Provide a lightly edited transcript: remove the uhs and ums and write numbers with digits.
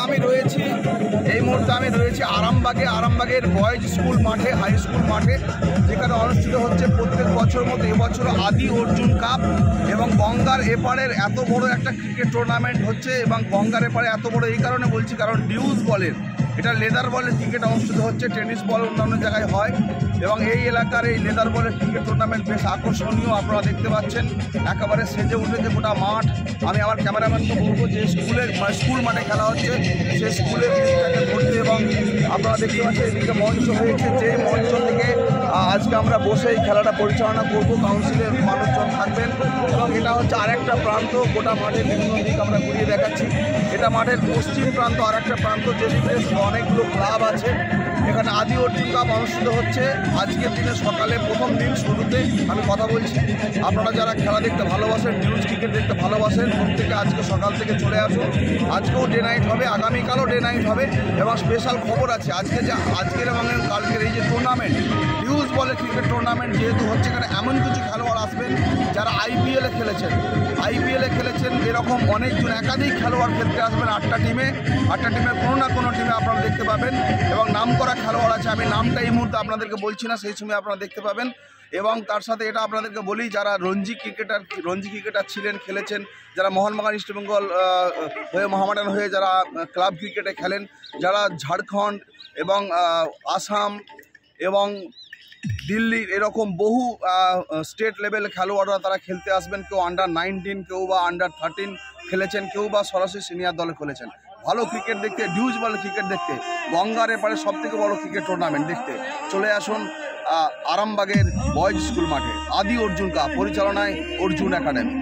আমি রয়েছি আরামবাগের বয়েজ স্কুল মাঠে, হাই স্কুল মাঠে, যেখানে অনুষ্ঠিত হচ্ছে প্রত্যেক বছর মতো এবছর আদি অর্জুন কাপ। এবং গঙ্গার এপারের এত বড় একটা ক্রিকেট টুর্নামেন্ট হচ্ছে। এবং গঙ্গার এপারে এত বড় এই কারণে বলছি, কারণ ডিউজ বলের, এটা লেদার বলের ক্রিকেট অনুষ্ঠিত হচ্ছে। টেনিস বল অন্যান্য জায়গায় হয়, এবং এই এলাকার এই লেদার বলের ক্রিকেট টুর্নামেন্ট বেশ আকর্ষণীয়। আপনারা দেখতে পাচ্ছেন একেবারে সেজে উঠেছে গোটা মাঠ। আমি আমার ক্যামেরাম্যানকে বলবো যে স্কুল মাঠে খেলা হচ্ছে, সেই স্কুলের দিকটাকে ধরতে। এবং আপনারা দেখতে পাচ্ছেন এদিকে মঞ্চ হয়েছে, যে মঞ্চ থেকে আজকে আমরা বসে এই খেলাটা পরিচালনা করব। কাউন্সিলের মানুষজন থাকবেন। এবং এটা হচ্ছে আরেকটা প্রান্ত, গোটা মাঠের বিভিন্ন দিক আমরা ঘুরিয়ে দেখাচ্ছি। এটা মাঠের পশ্চিম প্রান্ত, আর একটা প্রান্ত যেদিকে অনেকগুলো ক্লাব আছে। এখানে আদি অর্জুন কাপ অনুষ্ঠিত হচ্ছে আজকের দিনে সকালে প্রথম দিন শুরুতে। আমি কথা বলছি, আপনারা যারা খেলা দেখতে ভালোবাসেন, নিউজ ক্রিকেট দেখতে ভালোবাসেন, প্রত্যেকে আজকে সকাল থেকে চলে আসুন। আজকেও ডে নাইট হবে, আগামীকালও ডে নাইট হবে। এবং স্পেশাল খবর আছে আজকের এবং কালকের এই যে টুর্নামেন্ট, নিউজ বলে ক্রিকেট টুর্নামেন্ট যেহেতু হচ্ছে, এখানে এমন কিছু খেলোয়াড় আসবেন যারা আইপিএলে খেলেছেন। এরকম অনেকজন একাধিক খেলোয়াড় খেলতে আসবেন 8টা টিমের কোনো না কোনো টিমে আপনারা দেখতে পাবেন। এবং নাম করা খেলোয়াড় আছে, আমি নামটা এই মুহূর্তে আপনাদেরকে বলছি না, সেই সময় আপনারা দেখতে পাবেন। এবং তার সাথে এটা আপনাদেরকে বলি, যারা রঞ্জি ক্রিকেটার ছিলেন, খেলেছেন, যারা মোহনবাগান, ইস্টবেঙ্গল হয়ে, মোহামেডান হয়ে যারা ক্লাব ক্রিকেটে খেলেন, যারা ঝাড়খণ্ড এবং আসাম এবং দিল্লির এরকম বহু স্টেট লেভেল খেলোয়াড়রা তারা খেলতে আসবেন। কেউ আন্ডার-19, কেউ বা আন্ডার-13 খেলেছেন, কেউ বা সরাসরি সিনিয়র দলে খেলেছেন। ভালো ক্রিকেট দেখতে, ডিউজ বলে ক্রিকেট দেখতে, গঙ্গার এপারে সবথেকে বড় ক্রিকেট টুর্নামেন্ট দেখতে চলে আসুন আরামবাগের বয়েজ স্কুল মাঠে। আদি অর্জুন কাপ পরিচালনায় অর্জুন একাডেমি।